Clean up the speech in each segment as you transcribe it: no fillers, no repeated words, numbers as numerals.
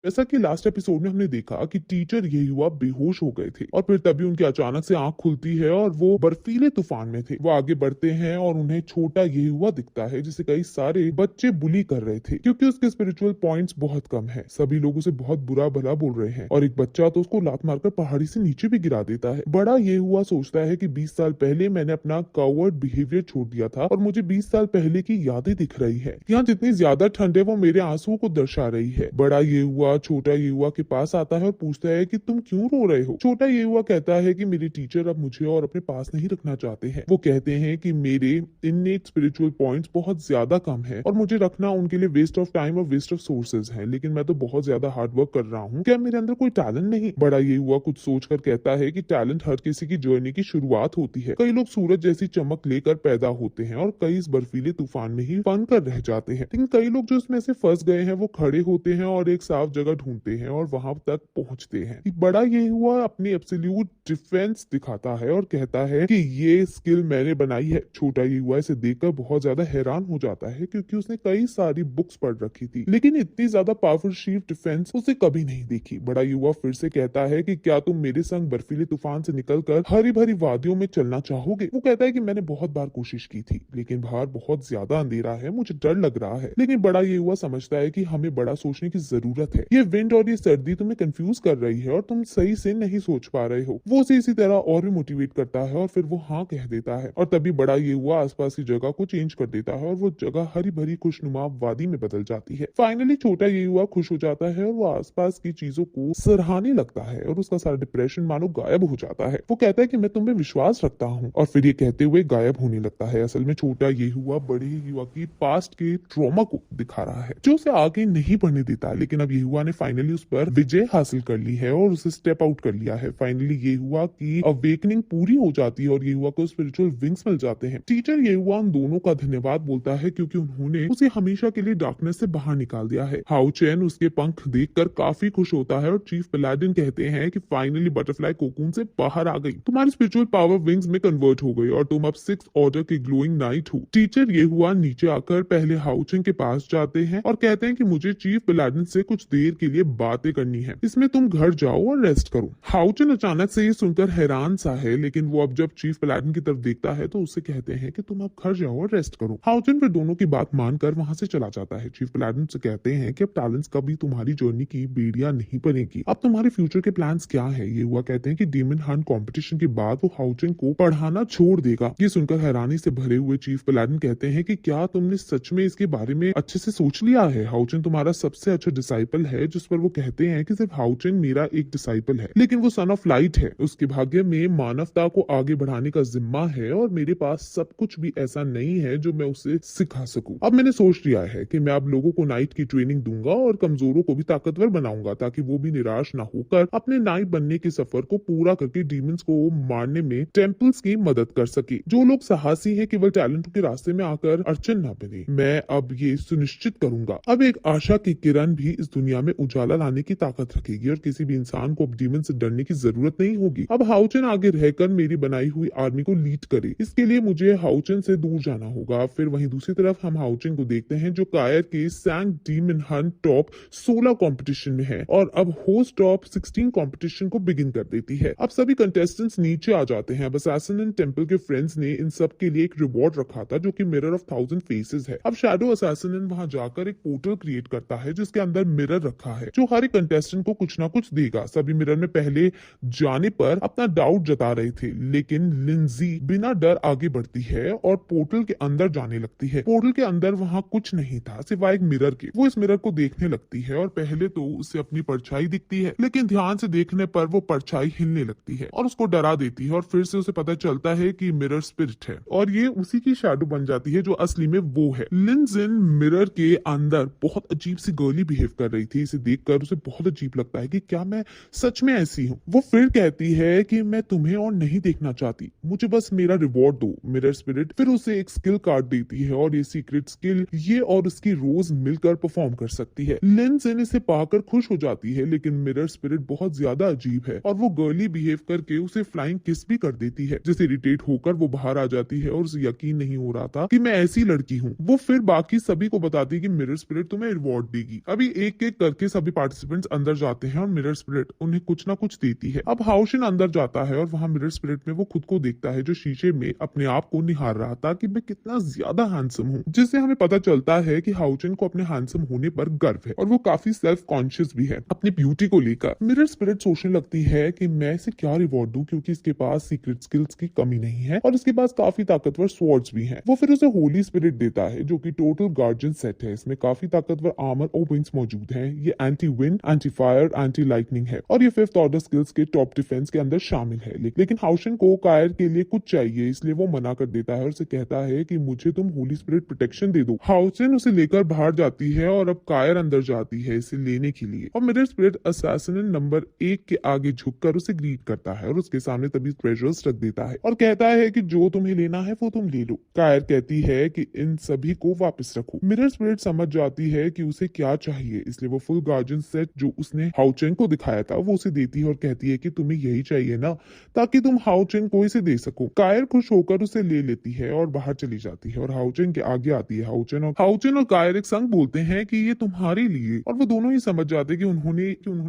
जैसा कि last episode में हमने देखा कि टीचर ये युवा बेहोश हो गए थे और फिर तभी उनकी अचानक से आंख खुलती है और वो बर्फीले तूफान में थे। वो आगे बढ़ते हैं और उन्हें छोटा ये युवा दिखता है जिसे कई सारे बच्चे बुली कर रहे थे क्योंकि उसके स्पिरिचुअल पॉइंट्स बहुत कम है। सभी लोग उसे बहुत बुरा भला बोल रहे हैं और एक बच्चा तो उसको लात मारकर पहाड़ी से नीचे भी गिरा देता है। बड़ा ये हुआ सोचता है कि 20 साल पहले मैंने अपना कवर्ड बिहेवियर छोड़ दिया था और मुझे 20 साल पहले की यादें दिख रही है। यहाँ जितनी ज्यादा ठंड है वो मेरे आंसुओं को दर्शा रही है। बड़ा ये हुआ छोटा ये हुआ के पास आता है और पूछता है कि तुम क्यों रो रहे हो। छोटा ये हुआ कहता है कि मेरे टीचर अब मुझे और अपने पास नहीं रखना चाहते हैं। वो कहते हैं कि मेरे इननेट स्पिरिचुअल पॉइंट्स बहुत ज्यादा कम है और मुझे रखना उनके लिए वेस्ट ऑफ टाइम और वेस्ट ऑफ सोर्सेज है, लेकिन मैं तो बहुत ज्यादा हार्ड वर्क कर रहा हूँ। क्या मेरे अंदर कोई टैलेंट नहीं? बड़ा ये हुआ कुछ सोचकर कहता है कि टैलेंट हर किसी की जर्नी की शुरुआत होती है। कई लोग सूरज जैसी चमक लेकर पैदा होते हैं और कई इस बर्फीले तूफान में ही फन कर रह जाते हैं, लेकिन कई लोग जो इसमें से फंस गए हैं वो खड़े होते हैं और एक साफ जगह ढूंढते हैं और वहां तक पहुंचते हैं। बड़ा ये हुआ अपनी एब्सोल्यूट डिफेंस दिखाता है और कहता है कि ये स्किल मैंने बनाई है। छोटा ये हुआ इसे देखकर बहुत ज्यादा हैरान हो जाता है क्योंकि उसने कई सारी बुक्स पढ़ रखी थी, लेकिन इतनी ज्यादा पावरफुल शीफ डिफेंस उसे कभी नहीं देखी। बड़ा युवा फिर से कहता है कि क्या तुम मेरे संग बर्फीले तूफान से निकलकर हरी भरी वादियों में चलना चाहोगे? वो कहता है कि मैंने बहुत बार कोशिश की थी, लेकिन बाहर बहुत ज्यादा अंधेरा है, मुझे डर लग रहा है। लेकिन बड़ा ये हुआ समझता है कि हमें बड़ा सोचने की जरूरत है। ये विंड और ये सर्दी तुम्हें कंफ्यूज कर रही है और तुम सही से नहीं सोच पा रहे हो। वो उसे इसी तरह और भी मोटिवेट करता है और फिर वो हाँ कह देता है और तभी बड़ा ये हुआ आसपास की जगह को चेंज कर देता है और वो जगह हरी भरी खुशनुमा वादी में बदल जाती है। फाइनली छोटा ये हुआ खुश हो जाता है और वो आसपास की चीजों को सराहने लगता है और उसका सारा डिप्रेशन मानो गायब हो जाता है। वो कहता है कि मैं तुम्हें विश्वास रखता हूँ और फिर ये कहते हुए गायब होने लगता है। असल में छोटा ये हुआ बड़े युवा की पास्ट के ट्रॉमा को दिखा रहा है जो उसे आगे नहीं बढ़ने देता, लेकिन अब ये हुआ ने फाइनली उस पर विजय हासिल कर ली है और उसे स्टेप आउट कर लिया है। फाइनली ये हुआ की अवेकनिंग पूरी हो जाती है और ये हुआ को स्पिरिचुअल विंग्स मिल जाते हैं। टीचर ये हुआ उन दोनों का धन्यवाद बोलता है क्योंकि उन्होंने उसे हमेशा के लिए डार्कनेस से बाहर निकाल दिया है। हाउ चैन उसके पंख देखकर काफी खुश होता है और चीफ पलाडिन कहते हैं कि फाइनली बटरफ्लाई कोकून से बाहर आ गई, तुम्हारी स्पिरिचुअल पावर विंग्स में कन्वर्ट हो गई और तुम अब 6th ऑर्डर की ग्लोइंग नाइट हो। टीचर ये हुआ नीचे आकर पहले हाउचेन के पास जाते हैं और कहते हैं कि मुझे चीफ पलाडिन से कुछ देर के लिए बातें करनी है, इसमें तुम घर जाओ और रेस्ट करो। हाउचेन अचानक से ये सुनकर हैरान सा है, लेकिन वो अब जब चीफ पलाडिन की तरफ देखता है तो उससे कहते हैं कि तुम अब घर जाओ और रेस्ट करो। हाउचेन फिर दोनों की बात मानकर वहां से चला जाता है। चीफ पलाडिन से कहते हैं कि अब टैलेंट्स कभी तुम्हारी जर्नी की बेड़िया नहीं बनेगी, अब तुम्हारे फ्यूचर के प्लान्स क्या है? ये हुआ कहते हैं कि डीमन हंट कंपटीशन के बाद वो हाउचेन को पढ़ाना छोड़ देगा। ये सुनकर हैरानी से भरे हुए चीफ पलाडिन कहते हैं कि क्या तुमने सच में इसके बारे में अच्छे से सोच लिया है? हाउचेन तुम्हारा सबसे अच्छा डिसाइपल है। जिस पर वो कहते हैं कि सिर्फ हाउचेन मेरा एक डिसाइपल है, लेकिन वो सन ऑफ लाइट है, उसके भाग्य में मानवता को आगे बढ़ाने का जिम्मा है और मेरे पास सब कुछ भी ऐसा नहीं है जो मैं उसे सिखा सकूं। अब मैंने सोच लिया है कि मैं अब लोगों को नाइट की ट्रेनिंग दूंगा और कमजोरों को भी ताकतवर बनाऊंगा ताकि वो भी निराश ना होकर अपने नाइट बनने के सफर को पूरा करके डीमंस को मारने में टेम्पल्स की मदद कर सके। जो लोग साहसी है केवल टैलेंट के रास्ते में आकर अड़चन ना बने, मैं अब ये सुनिश्चित करूंगा। अब एक आशा की किरण भी इस दुनिया में उजाला लाने की ताकत रखेगी और किसी भी इंसान को अब डीमन से डरने की जरूरत नहीं होगी। अब हाउचेन आगे रहकर मेरी बनाई हुई आर्मी को लीड करे, इसके लिए मुझे हाउचेन से दूर जाना होगा। फिर वहीं दूसरी तरफ हम हाउचेन को देखते हैं जो कायर के सैंग डीमन हंट टॉप 16 कंपटीशन में है और अब होस्ट टॉप 16 कंपटीशन को बिगिन कर देती है। अब सभी कंटेस्टेंट्स नीचे आ जाते हैं। अब असैसिन एंड टेंपल के फ्रेंड्स ने इन सब के लिए एक रिवॉर्ड रखा था जो कि मिरर ऑफ 1000 फेसेस है। अब शैडो असैसिन वहां जाकर एक पोर्टल क्रिएट करता है जिसके अंदर मिरर रखा है जो हर एक कंटेस्टेंट को कुछ ना कुछ देगा। सभी मिरर में पहले जाने पर अपना डाउट जता रहे थे, लेकिन लिंजी बिना डर आगे बढ़ती है और पोर्टल के अंदर जाने लगती है। पोर्टल के अंदर वहां कुछ नहीं था सिवाय एक मिरर के। वो इस मिरर को देखने लगती है और पहले तो उसे अपनी परछाई दिखती है, लेकिन ध्यान से देखने पर वो परछाई हिलने लगती है और उसको डरा देती है और फिर से उसे पता चलता है कि मिरर स्पिरिट है और ये उसी की शैडो बन जाती है जो असली में वो है। लिंजिन मिरर के अंदर बहुत अजीब सी गर्ली बिहेव कर रही थी। इसे देखकर उसे बहुत अजीब लगता है कि क्या मैं सच में ऐसी हूँ। वो फिर कहती है कि मैं तुम्हें और नहीं देखना चाहती, मुझे बस मेरा रिवॉर्ड दो। मिरर स्पिरिट फिर उसे एक स्किल कार्ड देती है और ये सीक्रेट स्किल ये और उसकी रोज मिलकर परफॉर्म कर सकती है। लिंजिन इसे पाकर खुश हो जाती है, लेकिन मिरर स्पिरिट बहुत ज्यादा अजीब है और वो गर्ली बिहेव करके उसे फ्लाइंग किस भी कर देती है, जिससे इरिटेट होकर वो बाहर आ जाती है और उसे यकीन नहीं हो रहा था कि मैं ऐसी लड़की हूँ। वो फिर बाकी सभी को बताती है कि मिरर स्पिरिट तुम्हें रिवॉर्ड देगी। अभी एक एक करके सभी पार्टिसिपेंट्स अंदर जाते हैं और मिरर स्पिरिट उन्हें कुछ ना कुछ देती है। अब हाउशिन अंदर जाता है और वहां मिरर स्पिरिट में वो खुद को देखता है जो शीशे में अपने आप को निहार रहा था कि मैं कितना ज्यादा हैंडसम हूँ, जिससे हमें पता चलता है कि हाउचिन को अपने हैंडसम होने पर गर्व है और वो काफी सेल्फ कॉन्शियस भी है अपनी ब्यूटी को लेकर। मिरर स्पिरिट सोचने लगती है कि मैं इसे क्या रिवॉर्ड दूं, क्योंकि इसके पास सीक्रेट स्किल्स की कमी नहीं है और इसके पास काफी ताकतवर स्वॉर्ड्स भी हैं। वो फिर उसे होली स्पिरिट देता है जो कि टोटल गार्जियन सेट है। इसमें काफी ताकतवर आर्मर और विंग्स मौजूद हैं। ये anti wind, anti fire, anti lightning है और ये 5th ऑर्डर स्किल्स के टॉप डिफेंस के अंदर शामिल है। लेकिन हाउशिन को कायर के लिए कुछ चाहिए, इसलिए वो मना कर देता है और उसे कहता है कि मुझे तुम होली स्पिरिट प्रोटेक्शन दे दो। हाउशिन उसे लेकर बाहर जाती है और अब कायर अंदर जाती है इसे लेने के लिए और मिरर स्पिरिट असैसिन नंबर 1 के आगे झुककर उसे ग्रीट करता है और उसके सामने तभी ट्रेजर्स रख देता है और कहता है कि जो तुम्हें लेना है वो तुम ले लो। कायर कहती है कि इन सभी को वापस रखो। मिरर स्पिरिट समझ जाती है कि उसे क्या चाहिए, इसलिए वो फुल गार्जियन सेट जो उसने हाउचेन को दिखाया था वो उसे देती है और कहती है कि तुम्हें यही चाहिए ना, ताकि तुम हाउचेन को इसे दे सको। कायर खुश होकर उसे ले लेती है और बाहर चली जाती है और हाउचेन के आगे आती है। हाउचेन और कायर एक संग बोलते हैं कि ये तुम्हारे लिए, और वो दोनों ही समझ जाते हैं कि उन्होंने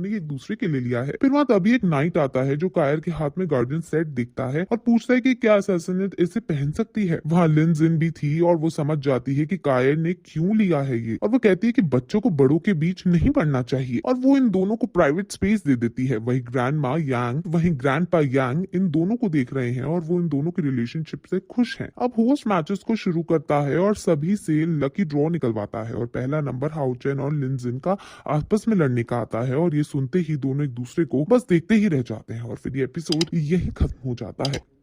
एक दूसरे के लिए लिया है। फिर वहां तभी एक नाइट आता है जो कायर के हाथ में गार्जियन सेट दिखता है और पूछता है कि क्या असैसिनेट इसे पहन सकती है। वहां लिन जिन भी थी और वो समझ जाती है कि कायर ने क्यों लिया है ये, और वो कहती है कि बच्चों को बड़ों के बीच नहीं पढ़ना चाहिए और वो इन दोनों को प्राइवेट स्पेस दे देती है। वही ग्रैंड पा यांग इन दोनों को देख रहे हैं और वो इन दोनों की रिलेशनशिप से खुश हैं। अब होस्ट मैचेस को शुरू करता है और सभी से लकी ड्रॉ निकलवाता है और पहला नंबर हाउचेन और लिनजिन का आपस में लड़ने का आता है और ये सुनते ही दोनों एक दूसरे को बस देखते ही रह जाते हैं और फिर ये एपिसोड यही खत्म हो जाता है।